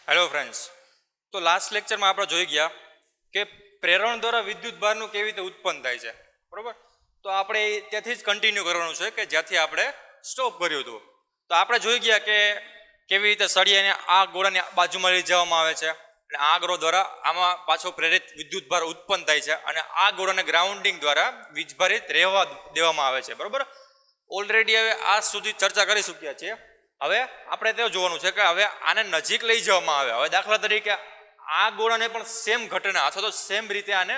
Hello friends, તો last લેક્ચરમાં આપણે જોઈ ગયા કે પ્રેરણ દ્વારા વિદ્યુત ભારનું કેવી રીતે ઉત્પન્ન થાય છે, બરોબર. તો આપણે ત્યાંથી જ કન્ટિન્યુ કરવાનું છે કે જ્યાંથી આપણે સ્ટોપ કર્યું હતું. તો આપણે જોઈ ગયા કે કેવી રીતે સળિયાને આ ગોળાની બાજુમાં લઈ જવામાં આવે છે અને આ ગોળો દ્વારા આમાં પાછો પ્રેરિત વિદ્યુત ભાર ઉત્પન્ન થાય છે અને આ ગોળાને ગ્રાઉન્ડિંગ દ્વારા વીજભારિત રહેવા દેવામાં આવે છે, બરોબર. ઓલરેડી હવે આ સુધી ચર્ચા કરી ચૂક્યા છીએ. હવે આપણે તે જોવાનું છે કે હવે આને નજીક લઈ જવામાં આવે. હવે દાખલા તરીકે આ ગોળાને પણ સેમ ઘટના અથવા તો સેમ રીતે આને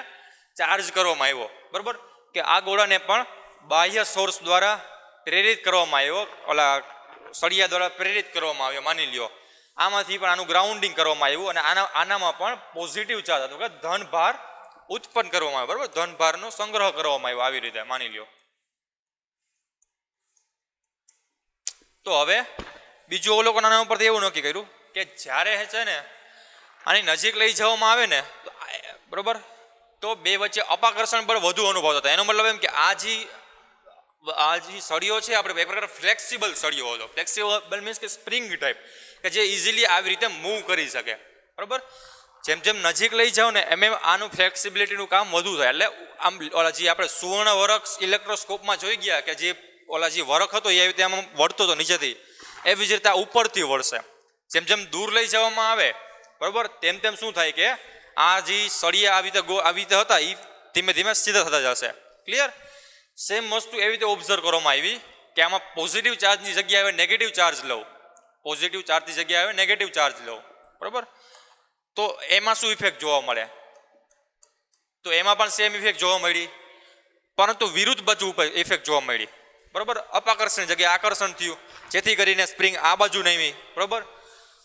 ચાર્જ કરવામાં આવ્યો, બરોબર. કે આ ગોળાને પણ બાહ્ય સોર્સ દ્વારા પ્રેરિત કરવામાં આવ્યો, ઓલા સળિયા દ્વારા પ્રેરિત કરવામાં આવ્યો માની લ્યો. આમાંથી પણ આનું ગ્રાઉન્ડિંગ કરવામાં આવ્યું અને આનામાં પણ પોઝિટિવ ચાર્જ હતો કે ધન ભાર ઉત્પન્ન કરવામાં આવ્યો, બરોબર. ધન ભારનો સંગ્રહ કરવામાં આવ્યો આવી રીતે માની લ્યો. તો હવે બીજું અવલોકન આના ઉપરથી એવું નક્કી કર્યું કે જ્યારે છે ને આની નજીક લઈ જવામાં આવે ને તો બરોબર, તો બે વચ્ચે અપાકર્ષણ બળ વધુ અનુભવતો હતો. એનો મતલબ એમ કે આ જે સળિયો છે આપણે એક પ્રકાર ફ્લેક્સિબલ સળિયો હતો. ફ્લેક્સિબલ મીન્સ કે સ્પ્રિંગ ટાઈપ કે જે ઇઝીલી આવી રીતે મૂવ કરી શકે, બરોબર. જેમ જેમ નજીક લઈ જાઓ ને એમ એમ આનું ફ્લેક્સિબિલિટીનું કામ વધુ થાય. એટલે આમ ઓલા જે આપણે સુવર્ણ વરખ ઇલેક્ટ્રોસ્કોપમાં જોઈ ગયા કે જે ઓલા જે વરખ હતો એ આવી રીતે આમ વળતો હતો નીચેથી, એવી જ રીતે આ ઉપરથી વળશે. જેમ જેમ દૂર લઈ જવામાં આવે, બરોબર, તેમ તેમ શું થાય કે આ જે સળિયા આવી રીતે હતા એ ધીમે ધીમે સીધા થતા જશે. ક્લિયર? સેમ વસ્તુ એવી રીતે ઓબ્ઝર્વ કરવામાં આવી કે આમાં પોઝિટિવ ચાર્જની જગ્યાએ હવે નેગેટિવ ચાર્જ લઉં, પોઝિટિવ ચાર્જની જગ્યાએ હવે નેગેટિવ ચાર્જ લઉં, બરોબર. તો એમાં શું ઇફેક્ટ જોવા મળે? તો એમાં પણ સેમ ઇફેક્ટ જોવા મળી, પરંતુ વિરુદ્ધ બાજુ ઇફેક્ટ જોવા મળી, બરોબર. અપાકર્ષણ જગ્યાએ આકર્ષણ થયું, જેથી કરીને સ્પ્રિંગ આ બાજુ નહીં, બરોબર.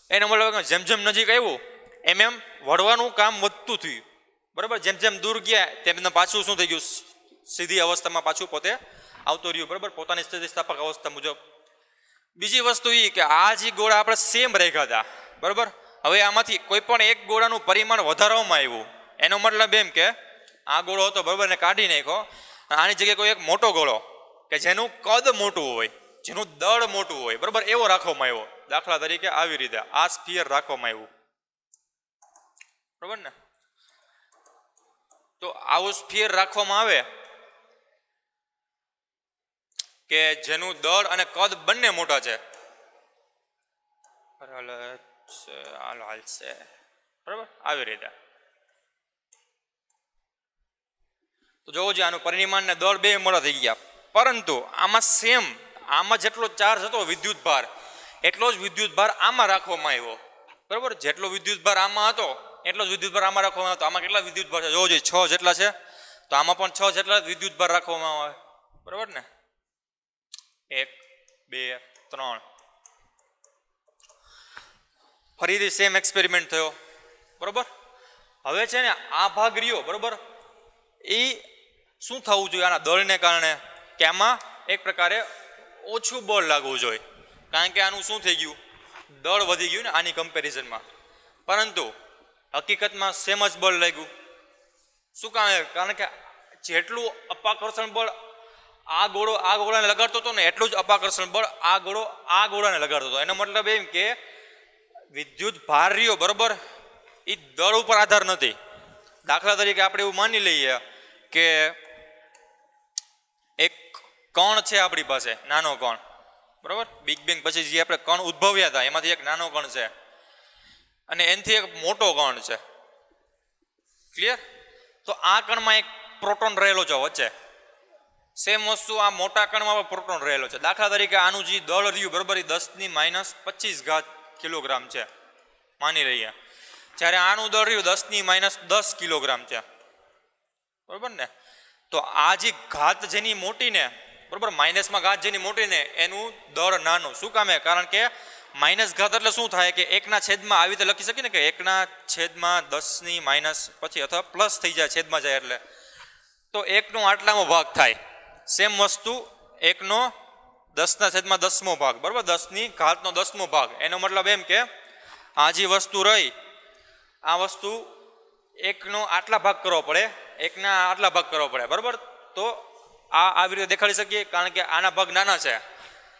એનો મતલબ જેમ જેમ નજીક આવ્યું એમ એમ વળવાનું કામ વધતું થયું, બરોબર. જેમ જેમ દૂર ગયા તેમ પાછું શું થઈ ગયું, સીધી અવસ્થામાં પાછું પોતે આવતો રહ્યું, બરોબર, પોતાની સ્થિતિસ્થાપક અવસ્થા મુજબ. બીજી વસ્તુ એ કે આ જે ગોળા આપણે સેમ રાખ્યા હતા, બરોબર. હવે આમાંથી કોઈ પણ એક ગોળાનું પરિમાણ વધારવામાં આવ્યું. એનો મતલબ એમ કે આ ગોળો હતો, બરોબર, એને કાઢી નાખ્યો. આની જગ્યાએ કોઈ એક મોટો ગોળો કે જેનું કદ મોટું હોય, જેનું દળ મોટું હોય, બરોબર, એવો રાખવામાં આવ્યો. દાખલા તરીકે આવી રીતે આ સ્ફિયર રાખવામાં આવ્યું, બરોબર ને. તો આવું સ્ફિયર રાખવામાં આવે કે જેનું દળ અને કદ બંને મોટા છે, બરોબર, આવી રીતે. તો જોવો જોઈએ આનું પરિમાણ ને દળ બે મોટા થઈ ગયા, પરંતુ આમાં જેટલો ચાર્જ હતો વિદ્યુત ભાર એટલો જ વિદ્યુત ભાર આમાં રાખવામાં આવ્યો, બરોબર. જેટલો વિદ્યુત ભાર આમાં હતો એટલો જ વિદ્યુત ભાર આમાં રાખવામાં આવ્યો. આમાં કેટલા વિદ્યુત ભાર છે જોવો જોઈએ, 6 જેટલા છે. તો આમાં પણ 6 જેટલા વિદ્યુત ભાર રાખવામાં આવે, બરોબર ને. 1 2 3. ફરીથી સેમ એક્સપેરિમેન્ટ થયો, બરોબર. હવે છે ને આ ભાગ રહ્યો, બરોબર, એ શું થવું જોઈએ આના દળને કારણે કે આમાં એક પ્રકારે ઓછું બળ લાગવું જોઈએ, કારણ કે આનું શું થઈ ગયું, દળ વધી ગયું ને આની કમ્પેરિઝનમાં. પરંતુ હકીકતમાં સેમ જ બળ લાગ્યું. શું કામ? કારણ કે જેટલું અપાકર્ષણ બળ આ ગોળાને લગાડતો હતો ને એટલું જ અપાકર્ષણ બળ આ ગોળાને લગાડતો હતો. એનો મતલબ એમ કે વિદ્યુત ભાર રહ્યો, બરોબર, એ દળ ઉપર આધાર નથી. દાખલા તરીકે આપણે એવું માની લઈએ કે એક કણ છે આપણી પાસે, નાનો કણ, બરોબર. બિગ બેંગ પછી જે આપણે કણ ઉદ્ભવ્યા હતા એમાંથી એક નાનો કણ છે અને એનાથી એક મોટો કણ છે. ક્લિયર? તો આ કણમાં એક પ્રોટોન રહેલો છે વચ્ચે. સેમ વસ્તુ આ મોટા કણમાં પણ પ્રોટોન રહેલો છે. દાખલા તરીકે આનું જે દળ રહ્યું, બરોબર, એ 10⁻25 કિલોગ્રામ છે માની લઈએ, જ્યારે આનું દળ રહ્યું 10⁻10 કિલોગ્રામ છે, બરોબર ને. તો આ જે ઘાત જેની મોટી ને, બરોબર, માઇનસમાં ઘાત જેની મોટી ને એનું દળ નાનું. શું કામે? કારણ કે માઇનસ ઘાત એટલે શું થાય કે 1/છેદમાં આવી રીતે લખી શકીએ ને કે 1/10⁻⁻ પછી અથવા પ્લસ થઈ જાય છેદમાં જાય એટલે, તો 1નો આટલામો ભાગ થાય. સેમ વસ્તુ 1/10⁻10 ભાગ, બરોબર, 10ની ઘાતનો 10મો ભાગ. એનો મતલબ એમ કે આ જે વસ્તુ રહી, આ વસ્તુ 1નો આટલા ભાગ કરવો પડે, 1ના આટલા ભાગ કરવો પડે, બરોબર. તો આ આવી રીતે દેખાડી શકીએ કારણ કે આના ભાગ નાના છે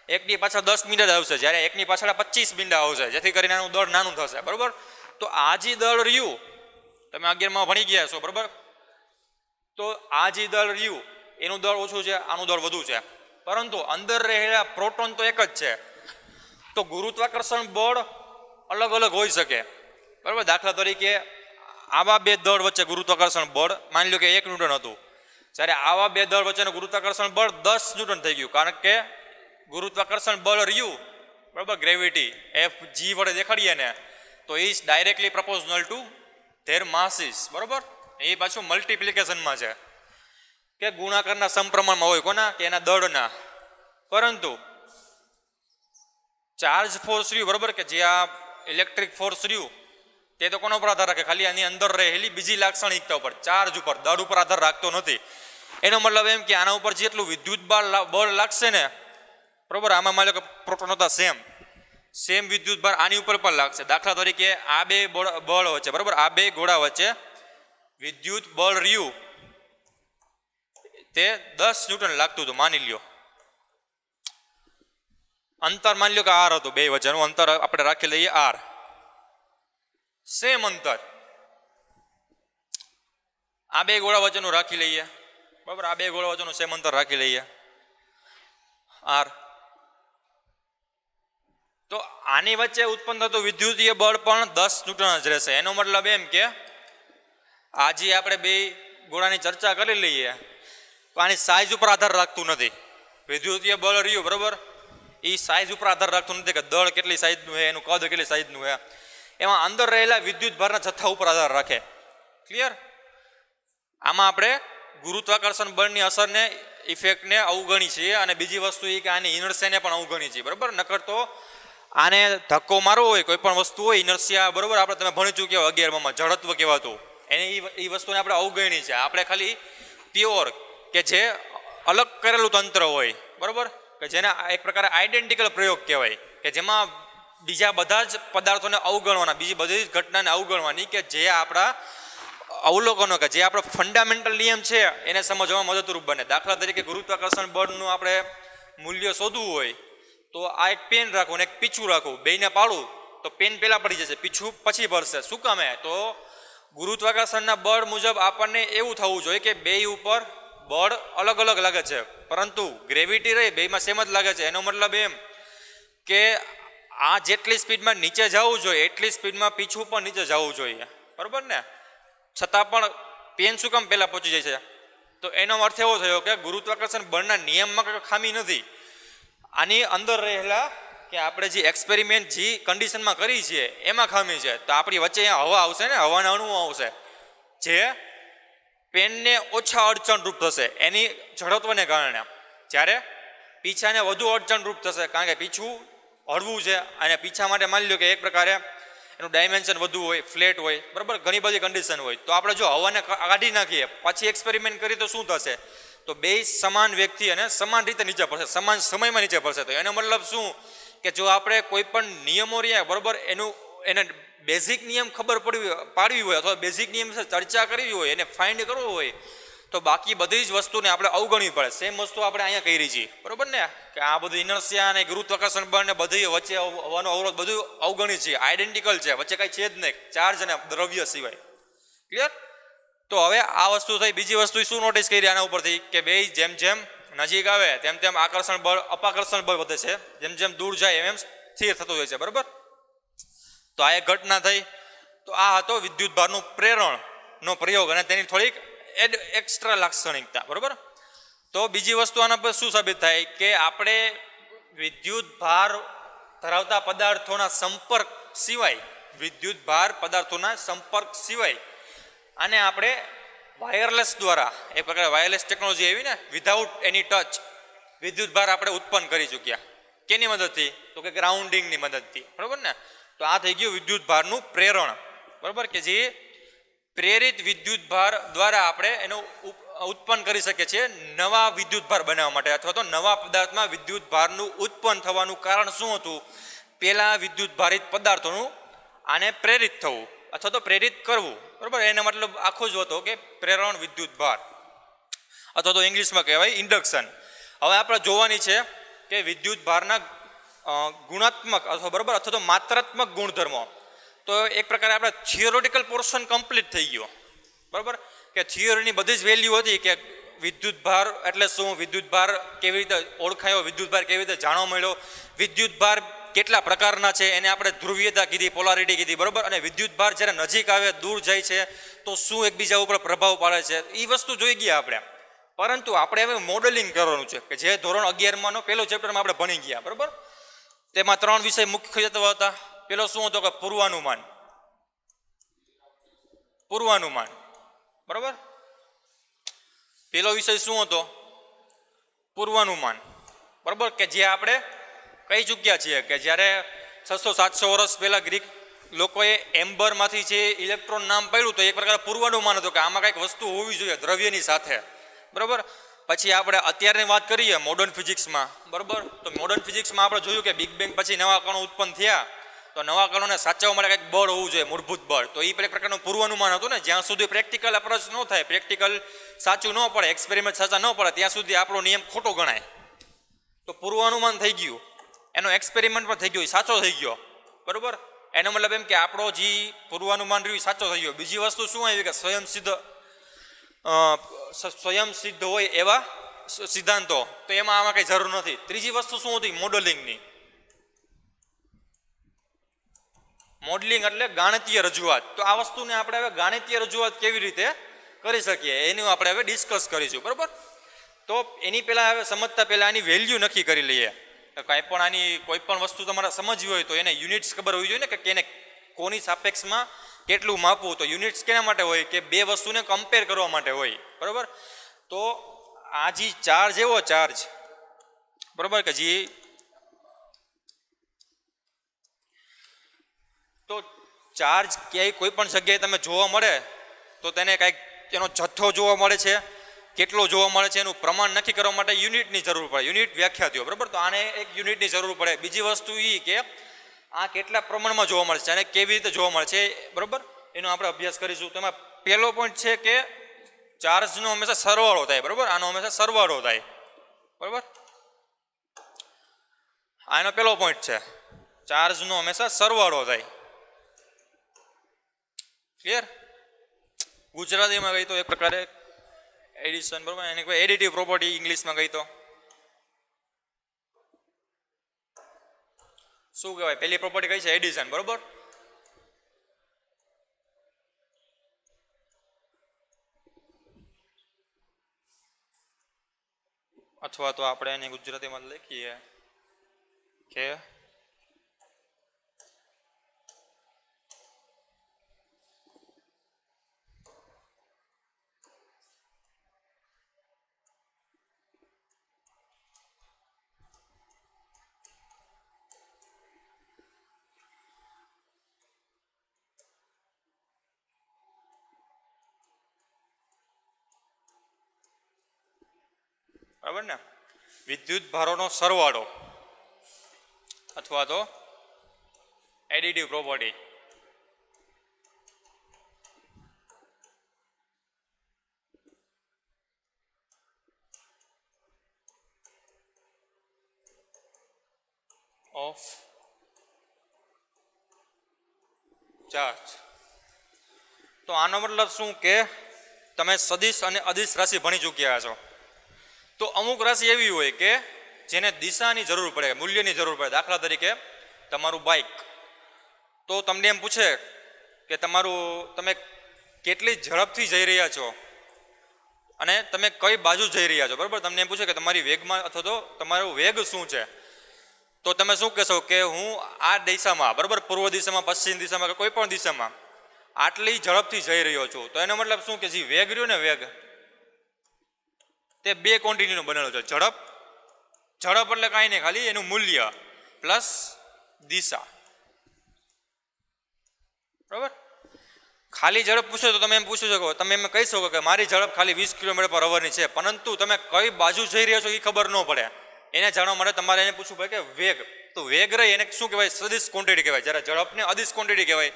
એકની પાછળ 10 મીંડા જ આવશે, જ્યારે એકની પાછળ 25 મીંડા આવશે, જેથી કરીને આનું દળ નાનું થશે, બરોબર. તો આ જે દળ રહ્યું, તમે 11માં ભણી ગયા છો, બરોબર. તો આ જે દળ રહ્યું એનું દળ ઓછું છે, આનું દળ વધુ છે, પરંતુ અંદર રહેલા પ્રોટોન તો એક જ છે. તો ગુરુત્વાકર્ષણ બળ અલગ અલગ હોઈ શકે, બરાબર. દાખલા તરીકે આવા બે દળ વચ્ચે ગુરુત્વાકર્ષણ બળ માની લો કે 1 ન્યૂટન હતું, જ્યારે આવા બે દળ વચ્ચેનું ગુરુત્વાકર્ષણ બળ 10 ન્યૂટન થઈ ગયું, કારણ કે ગુરુત્વાકર્ષણ બળ રહ્યું, બરાબર, ગ્રેવિટી એફ જી વડે દેખાડીએ ને, તો is directly પ્રપોઝનલ two there masses, બરાબર. એ પાછું મલ્ટિપ્લિકેશનમાં છે કે ગુણાકારના સમપ્રમાણમાં હોય, કોના કે એના દળના. પરંતુ ચાર્જ ફોર્સ રહ્યું, બરાબર, કે જે આ ઇલેક્ટ્રિક ફોર્સ રહ્યું તે તો કોના ઉપર આધાર રાખે, ખાલી આની અંદર રહેલી બીજી લાક્ષણિકતા ઉપર, ચાર્જ ઉપર, દળ ઉપર આધાર રાખતો નથી. એનો મતલબ એમ કે આના ઉપર જેટલું વિદ્યુત બળ લાગશે ને, બરાબર, આમાં માની લો કે પ્રોટોન હતા સેમ વિદ્યુત ભાર આની ઉપર પણ લાગશે. દાખલા તરીકે આ બે બળ વચ્ચે, બરાબર, આ બે ગોળા વચ્ચે વિદ્યુત બળ રહ્યું તે 10 ન્યૂટન લાગતું હતું, માની લ્યો. અંતર માની લો કે આર હતું, બે વચ્ચેનું અંતર આપણે રાખી લઈએ આર, સેમ અંતર આ બે ગોળા વચ્ચેનું રાખી લઈએ, બરાબર. આ બે ગોળા વચ્ચેનું સેમ અંતર રાખી લઈએ આર. તો આની વચ્ચે ઉત્પન્ન થતું વિદ્યુતીય બળ પણ 10 ન્યૂટન જ રહેશે. એનો મતલબ એમ કે આજે આપણે બે ગોળાની ચર્ચા કરી લઈએ તો આની સાઇઝ ઉપર આધાર રાખતું નથી. વિદ્યુતીય બળ રહ્યું, બરાબર, એ સાઇઝ ઉપર આધાર રાખતું નથી કે દળ કેટલી સાઇઝનું છે, એનું કદ કેટલી સાઇઝનું છે. એમાં અંદર રહેલા વિદ્યુત ભારના જથ્થા ઉપર આધાર રાખે. ક્લિયર? આમાં આપણે ગુરુત્વાકર્ષણ બળની અસરને, ઇફેક્ટને અવગણી છીએ, અને બીજી વસ્તુ એ કે આની ઇનર્શિયાને પણ અવગણી છીએ, બરાબર. નકર તો આને ધક્કો મારવો હોય, કોઈ પણ વસ્તુ હોય, ઇનર્શિયા, બરાબર, આપણે તમે ભણી ચૂક્યા 11માં જડત્વ કહેવાતું, એ વસ્તુને આપણે અવગણી છે. આપણે ખાલી પ્યોર કે જે અલગ કરેલું તંત્ર હોય, બરાબર, કે જેને એક પ્રકારે આઈડેન્ટિકલ પ્રયોગ કહેવાય, કે જેમાં બીજા બધા જ પદાર્થોને અવગણવાના, બીજી બધી જ ઘટનાને અવગણવાની, કે જે આપણા અવલોકનો, કે જે આપણો ફંડામેન્ટલ નિયમ છે એને સમજવામાં મદદરૂપ બને. દાખલા તરીકે ગુરુત્વાકર્ષણ બળનું આપણે મૂલ્ય શોધવું હોય તો આ એક પેન રાખવું ને એક પીછું રાખવું, બેયને પાડું તો પેન પહેલાં પડી જશે, પીછું પછી ભરશે. શું કામે? તો ગુરુત્વાકર્ષણના બળ મુજબ આપણને એવું થવું જોઈએ કે બેય ઉપર બળ અલગ અલગ લાગે છે, પરંતુ ગ્રેવિટી રહી બેયમાં સેમ જ લાગે છે. એનો મતલબ એમ કે આ જેટલી સ્પીડમાં નીચે જવું જોઈએ એટલી સ્પીડમાં પીછું પણ નીચે જવું જોઈએ, બરાબર ને. છતાં પણ પેન શું કામ પહેલાં પહોંચી જાય છે? તો એનો અર્થ એવો થયો કે ગુરુત્વાકર્ષણ બળના નિયમમાં કંઈ ખામી નથી, આની અંદર રહેલા કે આપણે જે એક્સપેરિમેન્ટ જે કન્ડિશનમાં કરી છે એમાં ખામી છે. તો આપણી વચ્ચે અહીંયા હવા આવશે ને, હવાના અણુઓ આવશે જે પેનને ઓછા અડચણરૂપ થશે એની ઝડત્વને કારણે, જ્યારે પીછાને વધુ અડચણરૂપ થશે કારણ કે પીછું હળવું છે, અને પીછા માટે માની લો કે એક પ્રકારે એનું ડાયમેન્શન વધુ હોય, ફ્લેટ હોય, બરાબર, ઘણી બધી કન્ડિશન હોય. તો આપણે જો હવાને કાઢી નાખીએ પછી એક્સપેરિમેન્ટ કરીએ તો શું થશે? તો બે સમાન વ્યક્તિ અને સમાન રીતે નીચે પડશે, સમાન સમયમાં નીચે પડશે. તો એનો મતલબ શું કે જો આપણે કોઈ પણ નિયમો રહ્યા, બરાબર, એને બેઝિક નિયમ ખબર પાડવી હોય અથવા બેઝિક નિયમ વિશે ચર્ચા કરવી હોય, એને ફાઇન્ડ કરવો હોય, તો બાકી બધી જ વસ્તુને આપણે અવગણવી પડે. સેમ વસ્તુ આપણે અહીંયા કરી છીએ, બરાબર ને, કે આ બધું ઇનર્શિયા અને ગુરુત્વાકર્ષણ બળ ને બધી વચ્ચે હવાનો અવરોધ બધું અવગણી છે, આઈડેન્ટિકલ છે, વચ્ચે કાંઈ છે જ નહીં ચાર્જ અને દ્રવ્ય સિવાય. ક્લિયર? તો હવે આ વસ્તુ થઈ. બીજી વસ્તુ શું નોટિસ કરી આના ઉપરથી કે બે જેમ જેમ નજીક આવે તેમ તેમ આકર્ષણ બળ, અપાકર્ષણ બળ વધે છે, જેમ જેમ દૂર જાય એમ એમ સ્થિર થતું હોય છે, બરાબર. તો આ એક ઘટના થઈ. તો આ હતો વિદ્યુત ભારનું પ્રેરણનો પ્રયોગ અને તેની થોડીક એક્સ્ટ્રા લાક્ષણિકતા, બરાબર. તો બીજી વસ્તુ આના પર શું સાબિત થાય કે આપણે વિદ્યુત ભાર ધરાવતા પદાર્થોના સંપર્ક સિવાય, વિદ્યુત ભાર પદાર્થોના સંપર્ક સિવાય આને આપણે વાયરલેસ દ્વારા, એક પ્રકારે વાયરલેસ ટેકનોલોજી આવી ને, વિધાઉટ એની ટચ વિદ્યુત ભાર આપણે ઉત્પન્ન કરી ચૂક્યા. કેની મદદથી? તો કે ગ્રાઉન્ડિંગની મદદથી, બરાબર ને. તો આ થઈ ગયું વિદ્યુત ભારનું પ્રેરણ, બરાબર, કે જે પ્રેરિત વિદ્યુત ભાર દ્વારા આપણે એનું ઉત્પન્ન કરી શકીએ છીએ નવા વિદ્યુત ભાર બનાવવા માટે, અથવા તો નવા પદાર્થમાં વિદ્યુત ભારનું ઉત્પન્ન થવાનું કારણ શું હતું? પેલા વિદ્યુત ભારિત પદાર્થોનું આને પ્રેરિત થવું અથવા તો પ્રેરિત કરવું, બરાબર. એનો મતલબ આખો જ હતો કે પ્રેરણ વિદ્યુત ભાર, અથવા તો ઇંગ્લિશમાં કહેવાય ઇન્ડક્શન. હવે આપણે જોવાની છે કે વિદ્યુત ભારના ગુણાત્મક અથવા બરાબર અથવા તો માત્રાત્મક ગુણધર્મો. તો એક પ્રકારે આપણે થિયોરિટિકલ પોર્શન કમ્પ્લીટ થઈ ગયો બરાબર, કે થિયોરીની બધી જ વેલ્યુ હતી કે વિદ્યુત ભાર એટલે શું, વિદ્યુત ભાર કેવી રીતે ઓળખાયો, વિદ્યુત ભાર કેવી રીતે જાણવા મળ્યો, વિદ્યુત ભાર કેટલા પ્રકારના છે એને આપણે ધ્રુવીયતા કીધી, પોલારિટી કીધી બરાબર, અને વિદ્યુત ભાર જ્યારે નજીક આવે દૂર જાય છે તો શું એકબીજા ઉપર પ્રભાવ પાડે છે એ વસ્તુ જોઈ ગયા આપણે. પરંતુ આપણે હવે મોડેલિંગ કરવાનું છે કે જે ધોરણ 11માંનો પહેલો ચેપ્ટરમાં આપણે ભણી ગયા બરાબર. તેમાં 3 વિષય મુખ્યત્વે હતા. પેલો શું હતો કે પૂર્વાનુમાન, પૂર્વાનુમાન બરાબર. પેલો વિષય શું હતો? પૂર્વાનુમાન બરાબર, કે જે આપણે કહી ચૂક્યા છીએ કે જ્યારે 600-700 વર્ષ પહેલાં ગ્રીક લોકોએ એમ્બરમાંથી જે ઇલેક્ટ્રોન નામ પાડ્યું તો એક પ્રકાર પૂર્વાનુમાન હતું કે આમાં કંઈક વસ્તુ હોવી જોઈએ દ્રવ્યની સાથે બરાબર. પછી આપણે અત્યારની વાત કરીએ મોડર્ન ફિઝિક્સમાં બરાબર, તો મોડર્ન ફિઝિક્સમાં આપણે જોયું કે બિગ બેંગ પછી નવા કણો ઉત્પન્ન થયા તો નવા કણોને સાચવવા માટે કંઈક બળ હોવું જોઈએ, મૂળભૂત બળ. તો એ એક પ્રકારનું પૂર્વાનુમાન હતું ને, જ્યાં સુધી પ્રેક્ટિકલ અપ્રોચ ન થાય, પ્રેક્ટિકલ સાચું ન પડે, એક્સપેરિમેન્ટ સાચા ન પડે ત્યાં સુધી આપણો નિયમ ખોટો ગણાય. તો પૂર્વાનુમાન થઈ ગયું, એનો એક્સપેરિમેન્ટ પણ થઈ ગયો, સાચો થઈ ગયો બરાબર. એનો મતલબ એમ કે આપણો જે પૂર્વાનુમાન રહ્યું સાચો થઈ ગયો. બીજી વસ્તુ શું આવી કે સ્વયં સિદ્ધ હોય એવા સિદ્ધાંતો, તો એમાં આમાં કંઈ જરૂર નથી. ત્રીજી વસ્તુ શું હતી? મોડેલિંગની. મોડેલિંગ એટલે ગાણિતીય રજૂઆત. તો આ વસ્તુને આપણે હવે ગાણિતીય રજૂઆત કેવી રીતે કરી શકીએ એનું આપણે હવે ડિસ્કસ કરીશું બરાબર. તો એની પહેલાં હવે સમજતા પહેલાં આની વેલ્યુ નક્કી કરી લઈએ. કાંઈ પણ આની કોઈ પણ વસ્તુ તમારે સમજવી હોય તો એને યુનિટ્સ ખબર હોવી જોઈએ ને, કે એને કોની સાપેક્ષમાં કેટલું માપવું. તો યુનિટ્સ કેના માટે હોય? કે બે વસ્તુને કમ્પેર કરવા માટે હોય બરાબર. તો આ જે ચાર્જ એવો ચાર્જ બરાબર કે જે તો ચાર્જ ક્યાંય કોઈ પણ જગ્યાએ તમે જોવા મળે તો તેને કાંઈક એનો જથ્થો જોવા મળે છે, કેટલો જોવા મળે છે એનું પ્રમાણ નક્કી કરવા માટે યુનિટની જરૂર પડે, યુનિટ વ્યાખ્યા થયો બરાબર. તો આને એક યુનિટની જરૂર પડે. બીજી વસ્તુ એ કે આ કેટલા પ્રમાણમાં જોવા મળે છે અને કેવી રીતે જોવા મળે છે બરાબર, એનો આપણે અભ્યાસ કરીશું. તો એમાં પહેલો પોઈન્ટ છે કે ચાર્જનો હંમેશા સરવાળો થાય બરાબર, આનો હંમેશા સરવાળો થાય બરાબર. આનો પહેલો પોઈન્ટ છે, ચાર્જનો હંમેશા સરવાળો થાય. ક્લિયર? ગુજરાતીમાં કહી તો એક પ્રકારે એડિશન બરાબર, એને કોઈ એડિટિવ પ્રોપર્ટી ઇંગ્લિશમાં કહી તો શું કહેવાય? પહેલી પ્રોપર્ટી કઈ છે? એડિશન બરાબર. અથવા તો આપણે એને ગુજરાતીમાં લખીએ કે બરાબર ને, વિદ્યુત ભારોનો સરવાળો અથવા તો એડિટિવ પ્રોપર્ટી. Of charge. તો આનો મતલબ શું કે તમે સદિશ અને અદિશ રાશિ ભણી ચૂક્યા છો. તો અમુક રાશિ એવી હોય કે જેને દિશાની જરૂર પડે, મૂલ્યની જરૂર પડે. દાખલા તરીકે તમારું બાઇક, તો તમને એમ પૂછે કે તમે કેટલી ઝડપથી જઈ રહ્યા છો અને તમે કઈ બાજુ જઈ રહ્યા છો બરાબર. તમને એમ પૂછે કે તમારી વેગમાં અથવા તો તમારો વેગ શું છે, તો તમે શું કહેશો કે હું આ દિશામાં બરાબર, પૂર્વ દિશામાં, પશ્ચિમ દિશામાં કે કોઈ પણ દિશામાં આટલી ઝડપથી જઈ રહ્યો છું. તો એનો મતલબ શું કે જે વેગ રહ્યો ને, વેગ તે બે ક્વોન્ટિટીનો બનેલો છે. ઝડપ એટલે કાંઈ નહીં, ખાલી એનું મૂલ્ય પ્લસ દિશા બરાબર. ખાલી ઝડપ પૂછો તો તમે એમ પૂછી શકો, તમે એમ કહી શકો કે મારી ઝડપ ખાલી 20 કિલોમીટર પર અવરની છે, પરંતુ તમે કઈ બાજુ જઈ રહ્યા છો એ ખબર ન પડે. એને જાણવા માટે તમારે એને પૂછવું પડે કે વેગ. તો વેગ રહી એને શું કહેવાય? સદિશ ક્વોન્ટિટી કહેવાય. જ્યારે ઝડપને અદિશ ક્વોન્ટિટી કહેવાય.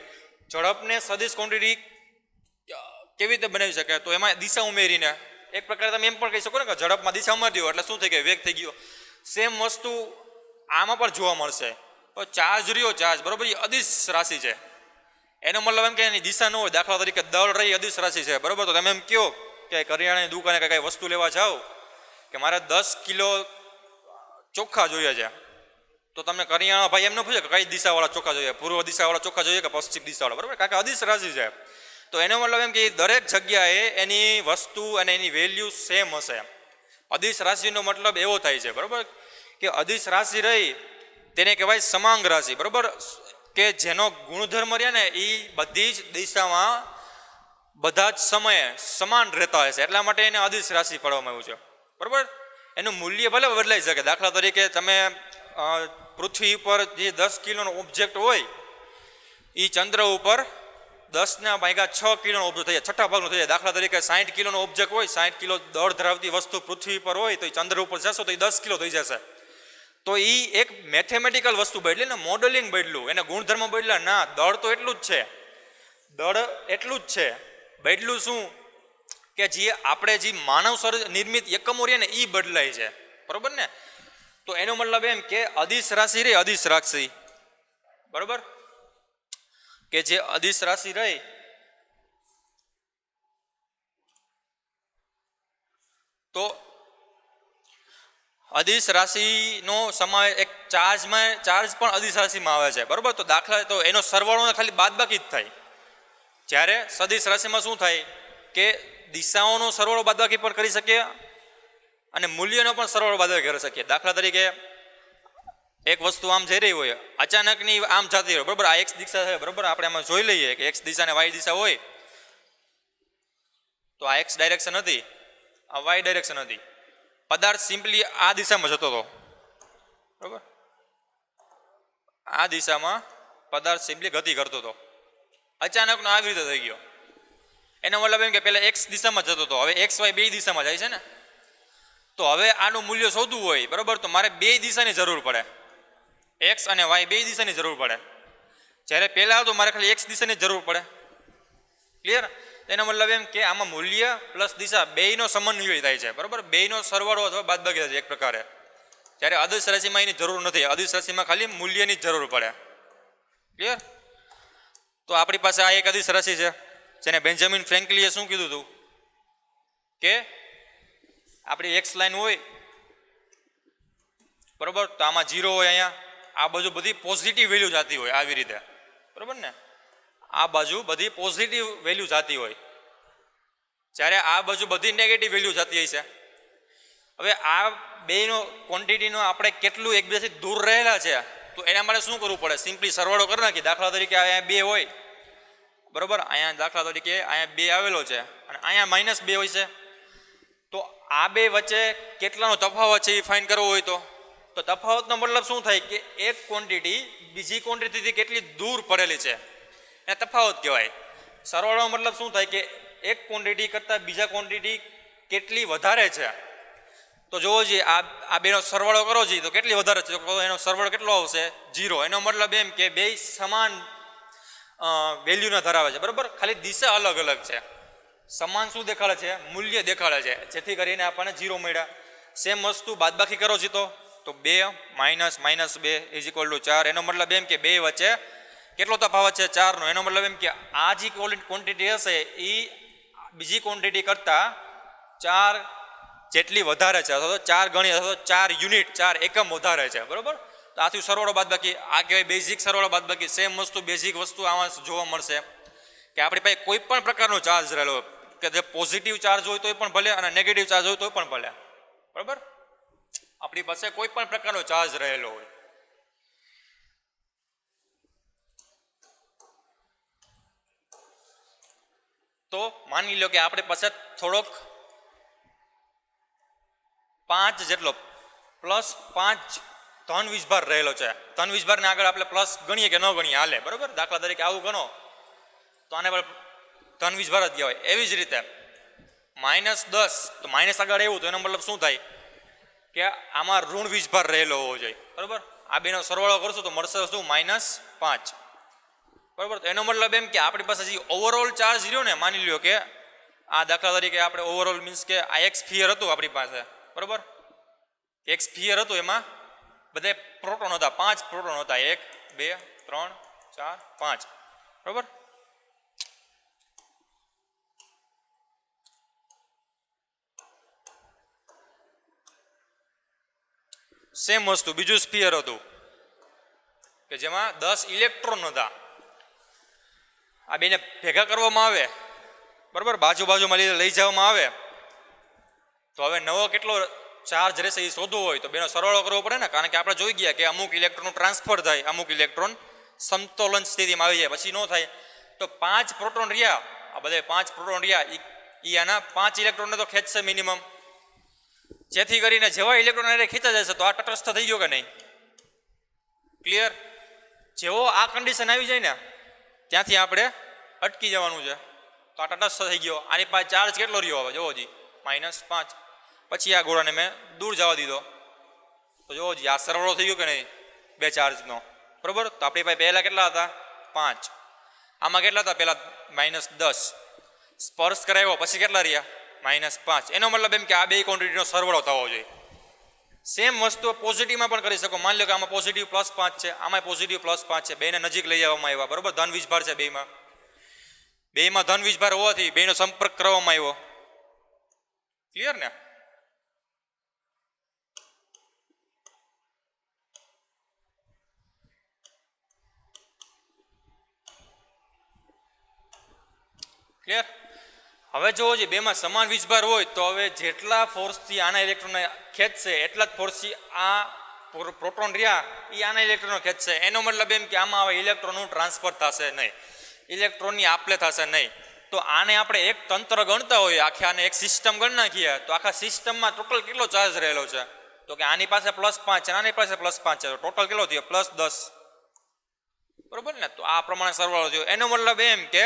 ઝડપને સદિશ ક્વોન્ટિટી કેવી રીતે બનાવી શકાય? તો એમાં દિશા ઉમેરીને એક પ્રકારે તમે એમ પણ કહી શકો ને કે ઝડપમાં દિશા ઉમેરી દો એટલે શું થઈ ગયું? વેગ થઈ ગયો. સેમ વસ્તુ આમાં પણ જોવા મળશે. તો ચાર્જ રહ્યો ચાર્જ, બરોબર, એ અદિશ રાશિ છે. એનો મતલબ એમ કે એની દિશા ન હોય. દાખલા તરીકે દળ રહી અદિશ રાશિ છે, બરોબર, તો તમે એમ કહો કે કરિયાણાની દુકાને કઈ વસ્તુ લેવા જાઓ કે મારે 10 કિલો ચોખ્ખા જોઈએ છે, તો તમને કરિયાણા ભાઈ એમ ન પૂછે કે કઈ દિશાવાળા ચોખ્ખા જોઈએ, પૂર્વ દિશાવાળા ચોખ્ખા જોઈએ કે પશ્ચિમ દિશાવાળા, બરોબર, કારણ કે અદિશ રાશિ છે. તો એનો મતલબ એમ કે દરેક જગ્યાએ એની વસ્તુ અને એની વેલ્યુ સેમ હશે. અદિશ રાશિનો મતલબ એવો થાય છે, બરોબર, કે અદિશ રાશિ રહી તેને કહેવાય સમાંગ રાશિ, બરોબર, કે જેનો ગુણધર્મ રહ્યા ને એ બધી જ દિશામાં બધા જ સમયે સમાન રહેતા હશે, એટલા માટે એને અદિશ રાશિ પાડવામાં આવ્યું છે, બરોબર. એનું મૂલ્ય ભલે બદલાઈ શકે. દાખલા તરીકે તમે પૃથ્વી ઉપર જે 10 કિલોનો ઓબ્જેક્ટ હોય એ ચંદ્ર ઉપર 10⁻6 કિલોનો ઓબ્જેક્ટ થઈ જાય, છઠ્ઠા ભાગનો થઈ જાય. દાખલા તરીકે 60 કિલોનો ઓબ્જેક્ટ હોય, 60 કિલો દળ ધરાવતી વસ્તુ પૃથ્વી પર હોય, તો એ ચંદ્ર ઉપર જશો તો એ 10 કિલો થઈ જશે. તો એ એક મેથેમેટિકલ વસ્તુ બદલી ને, મોડેલિંગ બદલું, એને ગુણધર્મ બદલા ના, દળ તો એટલું જ છે, દળ એટલું જ છે. બદલું શું કે જે આપણે જે માનવ નિર્મિત એકમો રહે ને એ બદલાય છે, બરોબર ને. તો એનો મતલબ એમ કે અદિશ રાશિ રે અદિશ રાશિ, બરોબર, કે જે અદિશ રાશિ રહી તો અદિશ રાશિનો સમાવેશ એક ચાર્જ પણ અદિશ રાશિમાં આવે છે, બરોબર. તો દાખલા તો એનો સરવાળો ખાલી બાદબાકી જ થાય. જ્યારે સદિશ રાશિમાં શું થાય કે દિશાઓનો સરવાળો બાદબાકી પણ કરી શકીએ અને મૂલ્યનો પણ સરવાળો બાદબાકી કરી શકીએ. દાખલા તરીકે એક વસ્તુ આમ જઈ રહી હોય, અચાનકની આમ જતી હોય, બરોબર, આ એક્સ દિશા છે, બરોબર, આપણે આમાં જોઈ લઈએ કે એક્સ દિશા અને વાય દિશા હોય, તો આ એક્સ ડાયરેક્શન હતી, આ વાય ડાયરેક્શન હતી. પદાર્થ સિમ્પલી આ દિશામાં જતો હતો, બરોબર, આ દિશામાં પદાર્થ સિમ્પલી ગતિ કરતો હતો, અચાનકનો આવી રીતે થઈ ગયો. એનો મતલબ એમ કે પહેલા એક્સ દિશામાં જતો હતો, હવે એક્સ વાય બે દિશામાં જાય છે ને, તો હવે આનું મૂલ્ય શોધવું હોય, બરોબર, તો મારે બે દિશાની જરૂર પડે, એક્સ અને વાય બે દિશાની જરૂર પડે. જ્યારે પહેલાં હતું મારે ખાલી એક્સ દિશાની જરૂર પડે. ક્લિયર? એનો મતલબ એમ કે આમાં મૂલ્ય પ્લસ દિશા બેયનો સમન્વય થાય છે, બરોબર, બેયનો સરવાળો અથવા બાદબાકી થાય છે એક પ્રકારે. જ્યારે અદિશ રાશિમાં એની જરૂર નથી, અદિશ રાશિમાં ખાલી મૂલ્યની જ જરૂર પડે. ક્લિયર? તો આપણી પાસે આ એક અદિશ રાશિ છે, જેને બેન્જામિન ફ્રેન્કલીએ શું કીધું હતું કે આપણી એક્સ લાઈન હોય, બરોબર, તો આમાં 0 હોય, અહીંયા આ બાજુ બધી પોઝિટિવ વેલ્યુ જતી હોય આવી રીતે, બરોબર ને, આ બાજુ બધી પોઝિટિવ વેલ્યુ જતી હોય, જ્યારે આ બાજુ બધી નેગેટિવ વેલ્યુ જતી હોય છે. હવે આ બેનો ક્વોન્ટિટીનો આપણે કેટલું એકબીજાથી દૂર રહેલા છે, તો એના માટે શું કરવું પડે? સિમ્પલી સરવાળો કરી નાખી. દાખલા તરીકે અહીંયા 2 હોય, બરોબર, અહીંયા દાખલા તરીકે અહીંયા 2 આવેલો છે અને અહીંયા -2 હોય છે, તો આ બે વચ્ચે કેટલાનો તફાવત છે એ ફાઇન્ડ કરવો હોય તો તફાવતનો મતલબ શું થાય કે એક ક્વોન્ટિટી બીજી ક્વોન્ટિટીથી કેટલી દૂર પડેલી છે એ તફાવત કહેવાય. સરવાળોનો મતલબ શું થાય કે એક ક્વોન્ટિટી કરતાં બીજા ક્વોન્ટિટી કેટલી વધારે છે. તો જોવો જોઈએ આ બેનો સરવાળો કરો જોઈએ તો કેટલી વધારે છે, તો એનો સરવાળો કેટલો આવશે? 0. એનો મતલબ એમ કે બે સમાન વેલ્યુના ધરાવે છે, બરાબર, ખાલી દિશા અલગ અલગ છે. સમાન શું દેખાડે છે? મૂલ્ય દેખાડે છે, જેથી કરીને આપણને 0 મળ્યા. સેમ વસ્તુ બાદબાકી કરો છો તો 2 - -2 = 4. એનો મતલબ એમ કે બે વચ્ચે કેટલો તફાવત છે? 4નો. એનો મતલબ એમ કે આ જે ક્વોન્ટિટી હશે એ બીજી ક્વોન્ટિટી કરતાં 4 જેટલી વધારે છે, અથવા તો 4 ગણી અથવા તો 4 યુનિટ 4 એકમ વધારે છે, બરોબર. તો આથી સરવાળો બાદબાકી આ કહેવાય બેઝિક સરવાળો બાદબાકી. સેમ વસ્તુ બેઝિક વસ્તુ આમાં જોવા મળશે કે આપણી પાસે કોઈ પણ પ્રકારનો ચાર્જ રહેલો, કે જે પોઝિટિવ ચાર્જ હોય તોય પણ ભલે અને નેગેટિવ ચાર્જ હોય તોય પણ ભલે, બરાબર, આપણી પાસે કોઈ પણ પ્રકારનો ચાર્જ રહેલો હોય. તો માની લો કે આપણી પાસે થોડોક 5 જેટલો +5 ધન વીજભાર રહેલો છે. ધન વીજભારને આગળ આપણે પ્લસ ગણીએ કે ન ગણીએ હાલે, બરાબર. દાખલા તરીકે આવું ગણો તો આને ધન વીજભાર જ કહેવાય. એવી જ રીતે -10, તો માઇનસ આગળ એવું તો એનો મતલબ શું થાય કે આમાં ઋણ વીજભાર રહેલો હોવો જોઈએ, બરાબર. આ બેનો સરવાળો કરશું તો મળશે શું? -5, બરાબર. તો એનો મતલબ એમ કે આપણી પાસે જે ઓવરઓલ ચાર્જ રહ્યો ને, માની લ્યો કે આ દાખલા તરીકે આપણે ઓવરઓલ મીન્સ કે આ એક સ્ફિયર હતું આપણી પાસે, બરાબર, એક સ્ફિયર હતું, એમાં બધે પ્રોટોન હતા, 5 પ્રોટોન હતા, 1 2 3 4 5, બરાબર. સેમ વસ્તુ બીજું સ્ફિયર હતું કે જેમાં 10 ઇલેક્ટ્રોન હતા. આ બેને ભેગા કરવામાં આવે, બરાબર, બાજુમાં લઈ જવામાં આવે તો હવે નવો કેટલો ચાર્જ રહેશે એ શોધવો હોય તો બેનો સરવાળો કરવો પડે ને, કારણ કે આપણે જોઈ ગયા કે અમુક ઇલેક્ટ્રોનનું ટ્રાન્સફર થાય, અમુક ઇલેક્ટ્રોન સમતોલન સ્થિતિમાં આવી જાય, પછી ન થાય. તો 5 પ્રોટોન રહ્યા, આ બધા 5 પ્રોટોન રહ્યા એ આના 5 ઇલેક્ટ્રોનને તો ખેંચશે મિનિમમ, જેથી કરીને જેવા ઇલેક્ટ્રોન ખેંચા જશે તો આ તટસ્થ થઈ ગયો કે નહીં? ક્લિયર? જેવો આ કન્ડિશન આવી જાય ને ત્યાંથી આપણે અટકી જવાનું છે. તો આ તટસ્થ થઈ ગયો. આની પાસે ચાર્જ કેટલો રહ્યો હવે જોવો જી, -5. પછી આ ગોળાને મેં દૂર જવા દીધો તો જોવો જી આ સરવાળો થઈ ગયો કે નહીં બે ચાર્જનો, બરાબર. તો આપણી પાસે પહેલા કેટલા હતા? 5. આમાં કેટલા હતા? પહેલા -10. સ્પર્શ કરાવ્યો પછી કેટલા રહ્યા? -5. એનો મતલબ એમ કે આ બે ક્વોન્ટિટીનો સરવાળો થવો જોઈએ. સેમ વસ્તુ પોઝિટિવમાં પણ કરી શકો. માની લો કે આમાં પોઝિટિવ +5 છે, આમાં પોઝિટિવ +5 છે, બેને નજીક લઈ આવવામાં આવ્યા, બરાબર. ધન વીજભાર છે બેમાં ધન વીજભાર હોવાથી બેનો સંપર્ક કરવામાં આવ્યો. ક્લિયર ને? ક્લિયર? હવે જોવો જોઈએ બેમાં સમાન વીજભાર હોય તો હવે જેટલા ફોર્સથી આના ઇલેક્ટ્રોનને ખેંચશે એટલા જ ફોર્સથી આ પ્રોટોન રહ્યા એ આના ઇલેક્ટ્રોનને ખેંચશે. એનો મતલબ એમ કે આમાં હવે ઇલેક્ટ્રોનનું ટ્રાન્સફર થશે નહીં, ઇલેક્ટ્રોનની આપલે થશે નહીં. તો આને આપણે એક તંત્ર ગણતા હોઈએ, આને એક સિસ્ટમ ગણી નાખીએ તો આખા સિસ્ટમમાં ટોટલ કેટલો ચાર્જ રહેલો છે? તો કે આની પાસે +5 છે, આની પાસે +5 છે, તો ટોટલ કેટલો થયો? +10, બરોબર ને? તો આ પ્રમાણે સરવાળો થયો. એનો મતલબ એમ કે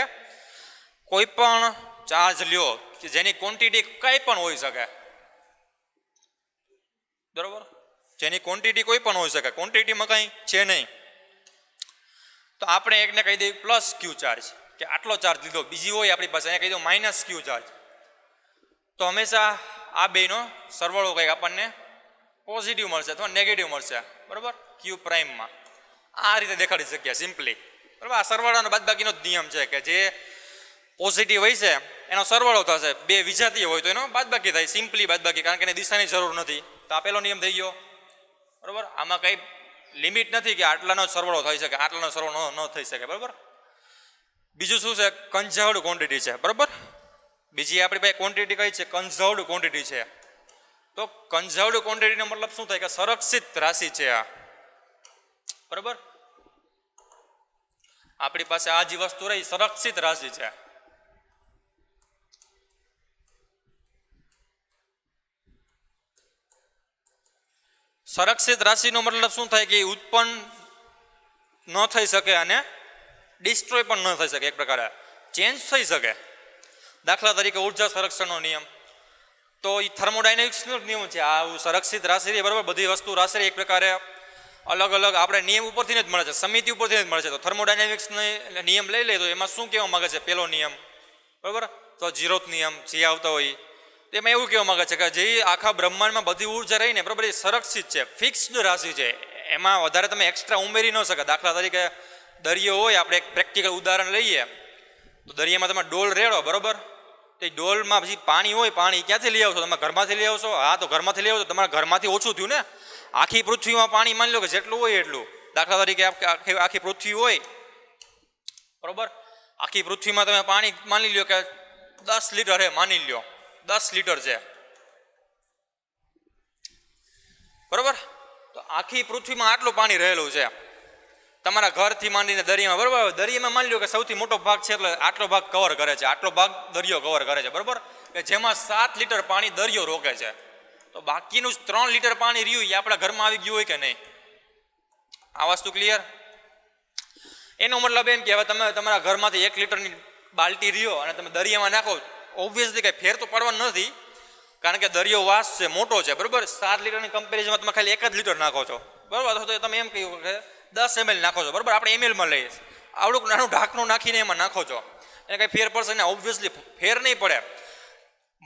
કોઈ પણ ચાર્જ લ્યો કે જેની ક્વોન્ટિટી કંઈ પણ હોઈ શકે, બરોબર, જેની ક્વોન્ટિટી કોઈ પણ હોઈ શકે, ક્વોન્ટિટીમાં કંઈ છે નહીં, તો આપણે એકને કહી દઈએ +q ચાર્જ કે આટલો ચાર્જ લીધો. બીજી હોય આપણી પાસે અહીંયા કહી દો -q ચાર્જ. તો હંમેશા આ બેનો સરવાળો કંઈક આપણને પોઝિટિવ મળશે અથવા નેગેટિવ મળશે, બરાબર, q પ્રાઇમમાં. આ રીતે દેખાડી શકીએ સિમ્પલી, બરાબર. આ સરવાળાનો બાદબાકીનો જ નિયમ છે કે જે પોઝિટિવ હોય છે એનો સરવાળો થશે, બે વિજાતીય હોય તો એનો બાદબાકી થાય, સિમ્પલી બાદબાકી, કારણ કે એને દિશાની જરૂર નથી. તો આ પહેલો નિયમ થઈ ગયો, બરાબર. આમાં કંઈ લિમિટ નથી કે આટલાનો સરવાળો થઈ શકે, આટલાનો સરવાળો ન થઈ શકે, બરાબર. બીજું શું છે? કન્ઝર્વડ ક્વોન્ટિટી છે, બરાબર. બીજી આપણી પાસે ક્વોન્ટિટી કઈ છે? કન્ઝર્વડ ક્વોન્ટિટી છે. તો કન્ઝર્વડ ક્વોન્ટિટીનો મતલબ શું થાય? કે સંરક્ષિત રાશિ છે આ, બરાબર. આપણી પાસે આ જે વસ્તુ રહી સંરક્ષિત રાશિ છે. સંરક્ષિત રાશિનો મતલબ શું થાય? કે ઉત્પન્ન ન થઈ શકે અને ડિસ્ટ્રોય પણ ન થઈ શકે, એક પ્રકારે ચેન્જ થઈ શકે. દાખલા તરીકે ઉર્જા સંરક્ષણનો નિયમ, તો એ થર્મોડાયનેમિક્સનો નિયમ છે. આ સંરક્ષિત રાશિ, બરાબર, બધી વસ્તુ રાશિ એક પ્રકારે અલગ અલગ આપણે નિયમ ઉપરથી જ મળે છે, સમિતિ ઉપરથી જ મળે છે. તો થર્મોડાયનેમિક્સનો નિયમ લઈ લે તો એમાં શું કહેવા માંગે છે? પહેલો નિયમ, બરાબર, તો ઝીરોથ નિયમ જે આવતા હોય એમાં એવું કહેવા માંગે છે કે જે આખા બ્રહ્માંડમાં બધી ઉર્જા રહીને, બરાબર, એ સંરક્ષિત છે, ફિક્સ્ડ રાશિ છે, એમાં વધારે તમે એક્સ્ટ્રા ઉમેરી ન શકે. દાખલા તરીકે દરિયો હોય, આપણે એક પ્રેક્ટિકલ ઉદાહરણ લઈએ તો દરિયામાં તમે ડોલ રેડો, બરાબર, તો એ ડોલમાં પછી પાણી હોય, પાણી ક્યાંથી લઈ આવશો? તમે ઘરમાંથી લઈ આવશો? હા, તો ઘરમાંથી લઈ આવશો, તમારા ઘરમાંથી ઓછું થયું ને. આખી પૃથ્વીમાં પાણી માની લો કે જેટલું હોય એટલું. દાખલા તરીકે આખી પૃથ્વી હોય, બરાબર, આખી પૃથ્વીમાં તમે પાણી માની લો કે 10 લીટર છે, માની લો 10 લીટર છે, બરાબર. તો આખી પૃથ્વીમાં આટલું પાણી રહેલું છે, તમારા ઘરથી માંડીને દરિયામાં, બરાબર. દરિયામાં માની લો કે સૌથી મોટો ભાગ છે એટલે આટલો ભાગ કવર કરે છે, આટલો ભાગ દરિયો કવર કરે છે, બરાબર, કે જેમાં 7 લીટર પાણી દરિયો રોકે છે. તો બાકીનું 3 લીટર પાણી રહ્યું એ આપણા ઘરમાં આવી ગયું હોય કે નહીં? આ વસ્તુ ક્લિયર? એનો મતલબ એમ કે હવે તમે તમારા ઘરમાંથી 1 લીટરની બાલટી રહ્યો અને તમે દરિયામાં નાખો, ઓબ્વિયસલી કંઈ ફેર તો પડવાનો નથી, કારણ કે દરિયો વાસ છે, મોટો છે, બરાબર. 7 લીટરની કમ્પેરિઝનમાં તમે ખાલી 1 જ લીટર નાખો છો, બરાબર, અથવા તો તમે એમ કહ્યું કે 10 ml નાખો છો, બરાબર. આપણે ml લઈએ, આવડું નાનું ઢાંકણું નાખીને એમાં નાખો છો, એને કંઈ ફેર પડશે ને? ઓબ્વિયસલી ફેર નહીં પડે,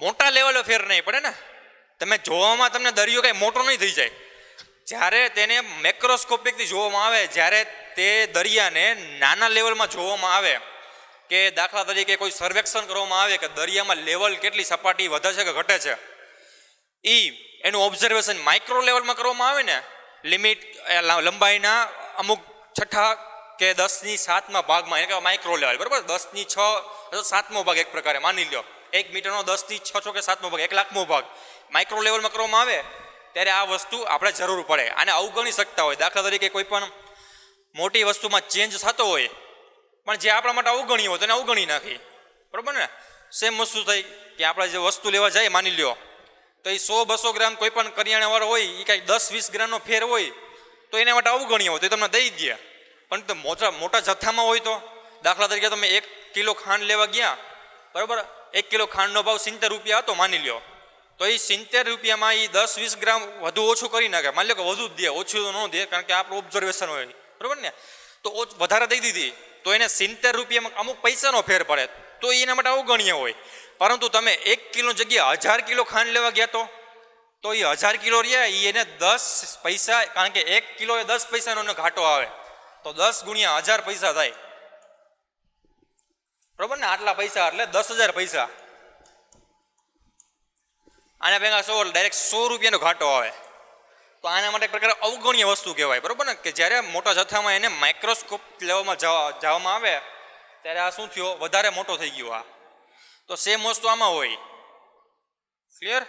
મોટા લેવલે ફેર નહીં પડે ને, તમે જોવામાં તમને દરિયો કંઈ મોટો નહીં થઈ જાય. જ્યારે તેને મેક્રોસ્કોપિકથી જોવામાં આવે, જ્યારે તે દરિયાને નાના લેવલમાં જોવામાં આવે, કે દાખલા તરીકે કોઈ સર્વેક્ષણ કરવામાં આવે કે દરિયામાં લેવલ કેટલી સપાટી વધે છે કે ઘટે છે, એનું ઓબ્ઝર્વેશન માઇક્રો લેવલમાં કરવામાં આવે ને, લિમિટ લંબાઈના અમુક 6 કે 10⁷ ભાગમાં, એટલે કે માઇક્રો લેવલ, બરાબર, 10⁶ 7મો ભાગ એક પ્રકારે માની લો, 1 મીટરનો 10⁶ કે 7મો ભાગ, 1,00,000મો ભાગ માઇક્રો લેવલમાં કરવામાં આવે, ત્યારે આ વસ્તુ આપણે જરૂર પડે. આને અવગણી શકતા હોય. દાખલા તરીકે કોઈ પણ મોટી વસ્તુમાં ચેન્જ થતો હોય, પણ જે આપણા માટે અવગણીય હોય તેને અવગણી નાખી, બરાબર ને. સેમ વસ્તુ થઈ કે આપણે જે વસ્તુ લેવા જાય, માની લ્યો તો એ 100-200 ગ્રામ કોઈ પણ કરિયાણાવાળો હોય, એ કાંઈ 10-20 ગ્રામનો ફેર હોય તો એના માટે અવગણીય હોય તો એ તમને દઈ દે. પણ તો મોટા જથ્થામાં હોય તો, દાખલા તરીકે તમે 1 કિલો ખાંડ લેવા ગયા, બરાબર, 1 કિલો ખાંડનો ભાવ 70 રૂપિયા હતો માની લ્યો, તો એ 70 રૂપિયામાં એ 10-20 ગ્રામ વધુ ઓછું કરી નાખે. માની લો કે વધુ જ દે, ઓછું તો ન દે, કારણ કે આપણું ઓબ્ઝર્વેશન હોય, બરાબર ને. તો વધારે દઈ દીધી તો એને 70 રૂપિયામાં અમુક પૈસાનો ફેર પડે, તો એના માટે અવગણ્ય હોય. પરંતુ તમે 1 કિલો જગ્યાએ 1000 કિલો ખાંડ લેવા ગયા તો એ 1000 કિલો રહ્યા એ એને 10 પૈસા, કારણ કે 1 કિલો એ 10 પૈસાનો ઘાટો આવે, તો 10 ગુણ્યા 1000 પૈસા થાય, બરાબર ને. આટલા પૈસા એટલે 10,000 પૈસા. આને ભેગા 100 ડાયરેક્ટ 100 રૂપિયાનો ઘાટો આવે. તો આના માટે એક પ્રકારે અવગણ્ય વસ્તુ કહેવાય, બરાબર ને. કે જ્યારે મોટા જથ્થામાં એને માઇક્રોસ્કોપ લેવામાં જવામાં આવે ત્યારે આ શું થયો, વધારે મોટો થઈ ગયો. આ તો સેમ વસ્તુ આમાં હોય. ક્લિયર?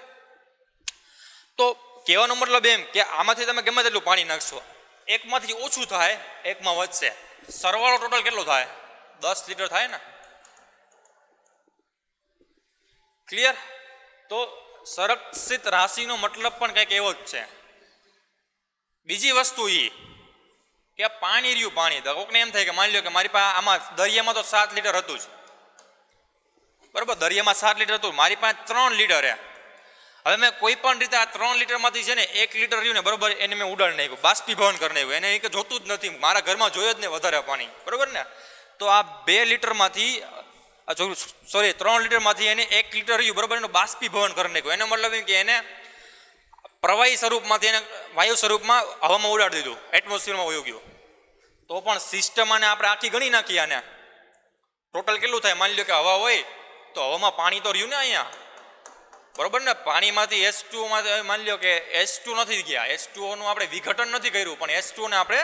તો કહેવાનો મતલબ એમ કે આમાંથી તમે ગમે તેટલું પાણી નાખશો, એકમાંથી ઓછું થાય, એકમાં વધશે. સરવાળો ટોટલ કેટલો થાય? 10 લીટર થાય ને. ક્લિયર? તો સંરક્ષિત રાશિનો મતલબ પણ કંઈક એવો જ છે. બીજી વસ્તુ એ કે પાણી રહ્યું, પાણી તો કોકને એમ થાય કે માની લો કે મારી પાસે આમાં દરિયામાં તો 7 લીટર હતું જ, બરાબર, દરિયામાં 7 લીટર હતું, મારી પાસે 3 લીટર હે. હવે મેં કોઈ પણ રીતે આ 3 લીટરમાંથી છે ને 1 લીટર રહ્યું ને, બરાબર, એને મેં ઉડાડી નાખ્યું, બાષ્પીભવન કરી નાખ્યું, એને એ જોતું જ નથી, મારા ઘરમાં જોયો જ ને વધારે પાણી, બરાબર ને. તો આ 2 લીટરમાંથી, સોરી 3 લીટરમાંથી એને 1 લીટર રહ્યું, બરાબર, એનું બાષ્પીભવન કરી નાખ્યું. એનો મતલબ એમ કે એને પ્રવાહી સ્વરૂપમાંથી એને વાયુ સ્વરૂપમાં હવામાં ઉડાડી દીધું, એટમોસ્ફિયરમાં વયું ગયું. તો પણ સિસ્ટમ આને આપણે આખી ગણી નાખીએ, આને ટોટલ કેટલું થાય? માની લો કે હવા હોય તો હવામાં પાણી તો રહ્યું ને અહીંયા, બરોબર ને. પાણીમાંથી H2O માં માની લો કે H2 નથી ગયા, H2O નું આપણે વિઘટન નથી કર્યું, પણ H2O ને આપણે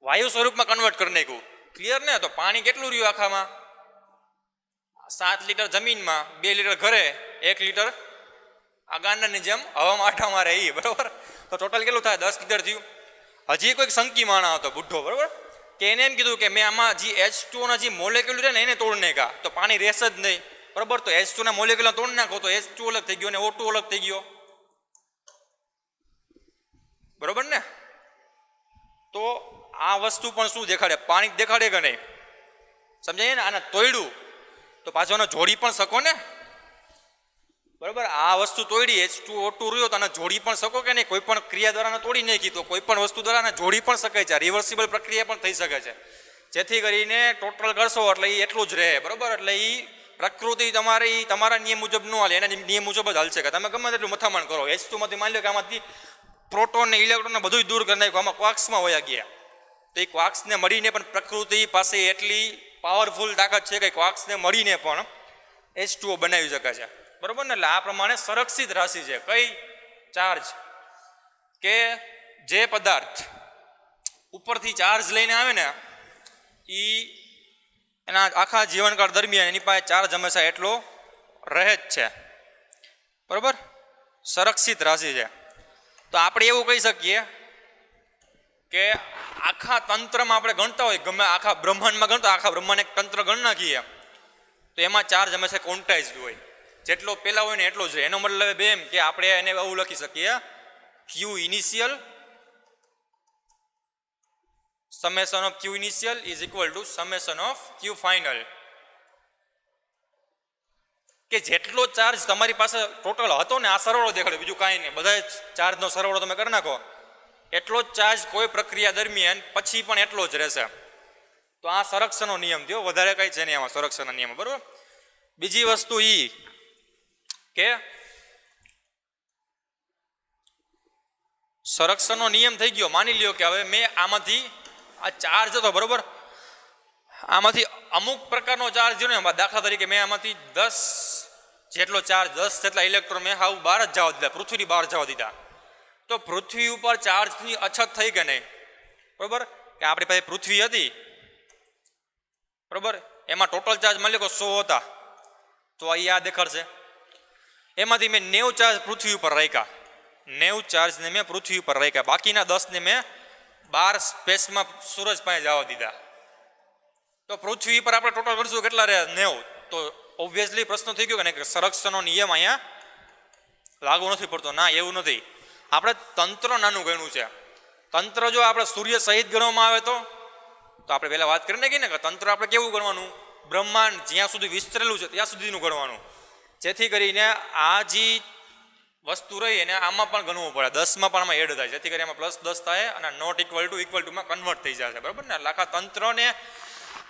વાયુ સ્વરૂપમાં કન્વર્ટ કરી નાખ્યું. ક્લિયર ને? તો પાણી કેટલું રહ્યું આખામાં? 7 લીટર જમીનમાં, 2 લીટર ઘરે, 1 લીટર આ ગાંડાની જેમ હવામાં આઠા મારે એ, બરોબર. તો ટોટલ કેટલું થાય? 10 લીટર થયું. હજી કોઈક સંકી માણા હતો બુઢ્ઢો, બરોબર, કે એને એમ કીધું કે મેં આમાં જે H2O ના જે મોલેક્યુલ છે ને એને તોડ નાખ્યા, તો પાણી રહેશે જ નહીં, બરોબર. તો H2O ના મોલેક્યુલ તોડ નાખો તો H2O અલગ થઈ ગયો અને O2 અલગ થઈ ગયો, બરોબર ને. તો આ વસ્તુ પણ શું દેખાડે? પાણી દેખાડે કે નહીં? સમજાય ને? આને તોડ્યું તો પાછો આને જોડી પણ શકો ને, બરોબર. આ વસ્તુ તોડી, H2O2 રહ્યો તો આને જોડી પણ શકો કે નહીં? કોઈ પણ ક્રિયા દ્વારા તોડી નાખી તો કોઈ પણ વસ્તુ દ્વારા જોડી પણ શકાય છે. રિવર્સિબલ પ્રક્રિયા પણ થઈ શકે છે. જેથી કરીને ટોટલ કરશો એટલે એ એટલું જ રહે, બરોબર. એટલે એ પ્રકૃતિ તમારા નિયમ મુજબ ન હાલે, એના નિયમ મુજબ જ હાલશે. કે તમે ગમે તેટલું મથામણ કરો, H2 માંથી માની લો કે આમાંથી પ્રોટોન ને ઇલેક્ટ્રોન ને બધું દૂર કરી નાખ્યું, આમાં ક્વાર્ક્સમાં વયા ગયા, તો એ ક્વાર્ક્સને મળીને પણ પ્રકૃતિ પાસે એટલી પાવરફુલ તાકાત છે કે ક્વાર્ક્સને મળીને પણ H2O બનાવી શકે છે, બરોબર ને. એટલે આ પ્રમાણે સંરક્ષિત રાશિ છે. કઈ? ચાર્જ. કે જે પદાર્થ ઉપરથી ચાર્જ લઈને આવે ને એ એના આખા જીવનકાળ દરમિયાન એની પાસે ચાર્જ હંમેશા એટલો રહે જ છે, બરોબર. સંરક્ષિત રાશિ છે. તો આપણે એવું કહી શકીએ કે આખા તંત્રમાં આપણે ગણતા હોય, ગમે આખા બ્રહ્માંડમાં ગણતા, આખા બ્રહ્માંડ એક તંત્ર ગણ નાખીએ તો એમાં ચાર્જ હંમેશા ક્વોન્ટાઇઝ્ડ હોય, જેટલો પહેલા હોય ને એટલો જ રહે. એનો મતલબ એમ કે આપણે એને એવું લખી શકીએ, Q initial summation of Q initial is equal to summation of Q final. કે જેટલો ચાર્જ તમારી પાસે ટોટલ હતો ને, આ સરવાળો દેખાડે, બીજું કાંઈ નહીં, બધા ચાર્જનો સરવાળો તમે કરી નાખો, એટલો જ ચાર્જ કોઈ પ્રક્રિયા દરમિયાન પછી પણ એટલો જ રહેશે. તો આ સંરક્ષણનો નિયમ થયો, વધારે કંઈ છે નહીં આમાં સંરક્ષણના નિયમ, બરોબર. બીજી વસ્તુ એ કે સંરક્ષણનો નિયમ થઈ ગયો. માની લ્યો કે હવે મેં આમાંથી આ ચાર્જ હતો બરોબર, આમાંથી અમુક પ્રકારનો ચાર્જ છે ને, દાખલા તરીકે મેં આમાંથી 10 જેટલો ચાર્જ 10 જેટલા ઇલેક્ટ્રોન મેં હાવ બહાર જ જવા દીધા, પૃથ્વીની બહાર જવા દીધા. તો પૃથ્વી ઉપર ચાર્જની અછત થઈ કે નહીં? બરોબર, કે આપણી પાસે પૃથ્વી હતી બરોબર, એમાં ટોટલ ચાર્જ માની લો કે 100 હતા, તો અહીંયા દેખાડશે એમાંથી મેં 90 ચાર્જ પૃથ્વી ઉપર રાખ્યા, 90 ચાર્જને મેં પૃથ્વી ઉપર રાખ્યા, બાકીના 10ને મેં બહાર સ્પેસમાં સૂરજ પાસે જવા દીધા. તો પૃથ્વી પર આપણે ટોટલ કરશું કેટલા રહ્યા? 90. તો ઓબ્વિયસલી પ્રશ્ન થઈ ગયો કે સંરક્ષણનો નિયમ અહીંયા લાગુ નથી પડતો. ના, એવું નથી. આપણે તંત્ર નાનું ગણ્યું છે. તંત્ર જો આપણે સૂર્ય સહિત ગણવામાં આવે તો આપણે પહેલા વાત કરીને ગઈ ને કે તંત્ર આપણે કેવું ગણવાનું? બ્રહ્માંડ જ્યાં સુધી વિસ્તરેલું છે ત્યાં સુધીનું ગણવાનું, જેથી કરીને આ જે વસ્તુ રહી એને આમાં પણ ગણવું પડે, 10માં પણ આમાં એડ થાય, જેથી કરીને એમાં +10 થાય અને નોટ ઇક્વલ ટુમાં કન્વર્ટ થઈ જશે. બરાબર ને? આખા તંત્રને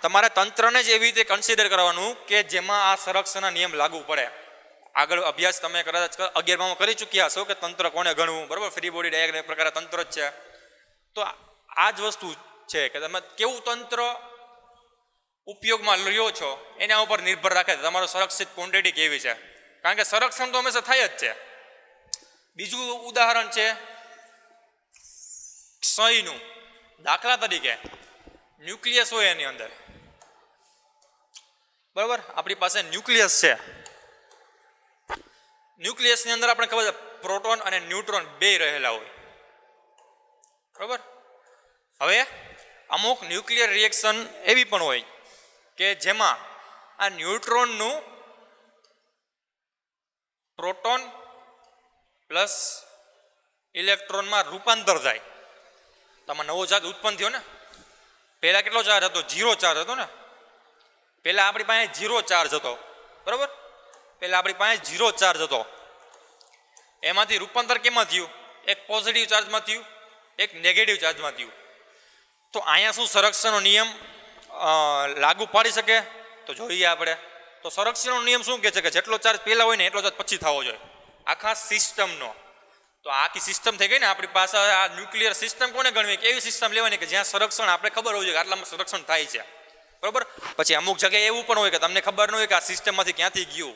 તમારે તંત્રને જ એવી રીતે કન્સિડર કરવાનું કે જેમાં આ સંરક્ષણના નિયમ લાગુ પડે. આગળ અભ્યાસ તમે કદાચ 11માં કરી ચૂક્યા હશો કે તંત્ર કોને ગણવું. બરાબર, ફ્રી બોડી ડાયાગ્રામ એક પ્રકારે તંત્ર જ છે. તો આ જ વસ્તુ છે કે તમે કેવું તંત્ર ઉપયોગમાં લ્યો છો એના ઉપર નિર્ભર રાખે તમારો સંરક્ષિત ક્વોન્ટિટી કેવી છે. કારણ કે સંરક્ષણ તો હંમેશા થાય જ છે. બીજું ઉદાહરણ છે ક્ષયનું. દાખલા તરીકે ન્યુક્લિયસ હોય એની અંદર, બરાબર, આપણી પાસે ન્યુક્લિયસ છે. ન્યુક્લિયસની અંદર આપણે ખબર છે પ્રોટોન અને ન્યુટ્રોન બે રહેલા હોય. બરાબર, હવે અમુક ન્યુક્લિયર રિએક્શન એવી પણ હોય કે જેમાં આ ન્યુટ્રોનનું પ્રોટોન પ્લસ ઇલેક્ટ્રોનમાં રૂપાંતર થાય. તમારે નવો ચાર્જ ઉત્પન્ન થયો ને. પહેલા કેટલો ચાર્જ હતો? 0 ચાર્જ હતો ને. પહેલા આપણી પાસે 0 ચાર્જ હતો. બરાબર, પહેલા આપણી પાસે 0 ચાર્જ હતો. એમાંથી રૂપાંતર કેમાં થયું? એક પોઝિટિવ ચાર્જમાં થયું, એક નેગેટિવ ચાર્જમાં થયું. તો અહીંયા શું સંરક્ષણનો નિયમ લાગુ પાડી શકે? તો જોઈએ આપણે. તો સંરક્ષણનો નિયમ શું કહે છે કે જેટલો ચાર્જ પહેલા હોય ને એટલો ચાર્જ પછી થવો જોઈએ આખા સિસ્ટમનો. તો આખી સિસ્ટમ થઈ ગઈ ને આપણી પાસે. આ ન્યુક્લિયર સિસ્ટમ કોને ગણવી? કે એવી સિસ્ટમ લેવાની કે જ્યાં સંરક્ષણ આપણે ખબર હોવી જોઈએ કે આટલામાં સંરક્ષણ થાય છે. બરાબર, પછી અમુક જગ્યાએ એવું પણ હોય કે તમને ખબર ન હોય કે આ સિસ્ટમમાંથી ક્યાંથી ગયું,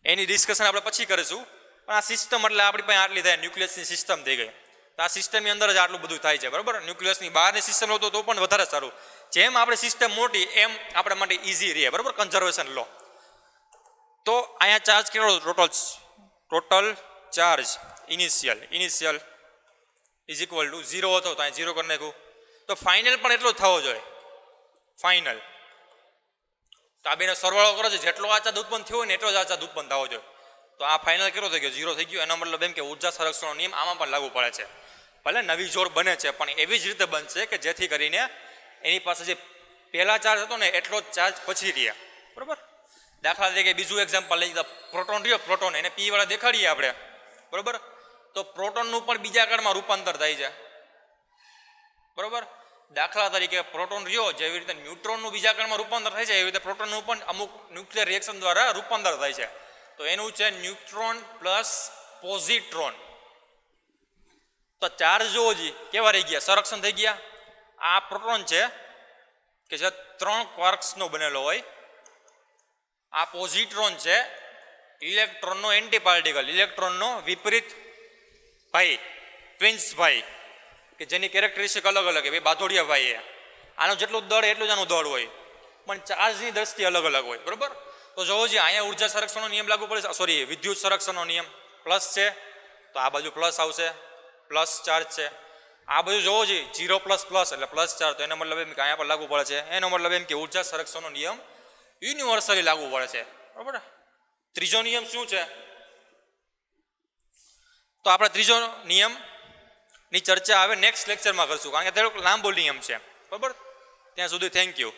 એની ડિસ્કશન આપણે પછી કરીશું. પણ આ સિસ્ટમ એટલે આપણી પાસે આટલી થાય, ન્યુક્લિયસની સિસ્ટમ થઈ ગઈ. તો આ સિસ્ટમની અંદર જ આટલું બધું થાય છે. બરાબર, ન્યુક્લિયસની બહારની સિસ્ટમ હોતો તો પણ વધારે સારું. જેમ આપણે સિસ્ટમ મોટી એમ આપણા માટે ઇઝી રહે. બરાબર, કન્ઝર્વેશન લો. તો અહીંયા ચાર્જ કેટલો? Total charge initial is equal to 0 હતો, તો અહીંયા 0 કરી નાખ્યું. તો ફાઇનલ પણ એટલો જ થવો જોઈએ. ફાઇનલ તો આ બેનો સરવાળો કરો છે, જેટલો આ ચાર્જ ઉત્પન્ન થયો હોય ને એટલો જ આ ચાર્જ ઉત્પન્ન થવો જોઈએ. તો આ ફાઇનલ કેટલો થઈ ગયો? 0 થઈ ગયો. એનો મતલબ એમ કે ઉર્જા સંરક્ષણનો નિયમ આમાં પણ લાગુ પડે છે. ભલે નવી જોડ બને છે પણ એવી જ રીતે બનશે કે જેથી કરીને એની પાસે જે પહેલા ચાર્જ હતો ને એટલો જ ચાર્જ પછી રહે. બરાબર, દાખલા તરીકે બીજું એક્ઝામ્પલ લઈ લીધા. પ્રોટોન રહ્યો, પ્રોટોન એને P વાળા દેખાડીએ આપણે. બરાબર, તો પ્રોટોનનું પણ બીજા આકારમાં રૂપાંતર થાય છે. બરાબર, દાખલા તરીકે પ્રોટોન રહ્યો, જેવી રીતે ન્યુટ્રોનનું બીજા આકારમાં રૂપાંતર થાય છે એવી રીતે પ્રોટોનનું પણ અમુક ન્યુક્લિયર રિએક્શન દ્વારા રૂપાંતર થાય છે. તો એનું છે ન્યુટ્રોન પ્લસ પોઝિટ્રોન. તો ચાર્જ જોવો જી કેવા રહી ગયા? સંરક્ષણ થઈ ગયા. આ પ્રોટોન છે કે જે 3 ક્વાર્ક્સનો બનેલો હોય. આ પોઝિટ્રોન છે ઇલેક્ટ્રોનનો એન્ટી પાર્ટિકલ, ઇલેક્ટ્રોનનો વિપરીત ભાઈ, ટ્વિન્સ ભાઈ, કે જેની કેરેક્ટરિસ્ટિક અલગ અલગ છે. બાથોડિયા ભાઈ એ આનું જેટલું દળ એટલું જ આનું દળ હોય, પણ ચાર્જની દ્રષ્ટિએ અલગ અલગ હોય. બરાબર, તો જોવો જી અહીંયા ઉર્જા સંરક્ષણનો નિયમ લાગુ પડે છે. સોરી, વિદ્યુત સંરક્ષણનો નિયમ પ્લસ છે, તો આ બાજુ પ્લસ આવશે, પ્લસ ચાર્જ છે. આ બધું જોવો જી 0 પ્લસ પ્લસ એટલે પ્લસ ચાર્જ. તો એનો મતલબ એમ કે અહીંયા પર લાગુ પડે છે. એનો મતલબ એમ કે ઉર્જા સંરક્ષણનો નિયમ યુનિવર્સલી લાગુ પડે છે. બરાબર, ત્રીજો નિયમ શું છે? તો આપણે ત્રીજો નિયમની ચર્ચા હવે નેક્સ્ટ લેક્ચરમાં કરશું, કારણ કે તે લાંબો નિયમ છે. બરાબર, ત્યાં સુધી થેન્ક યુ.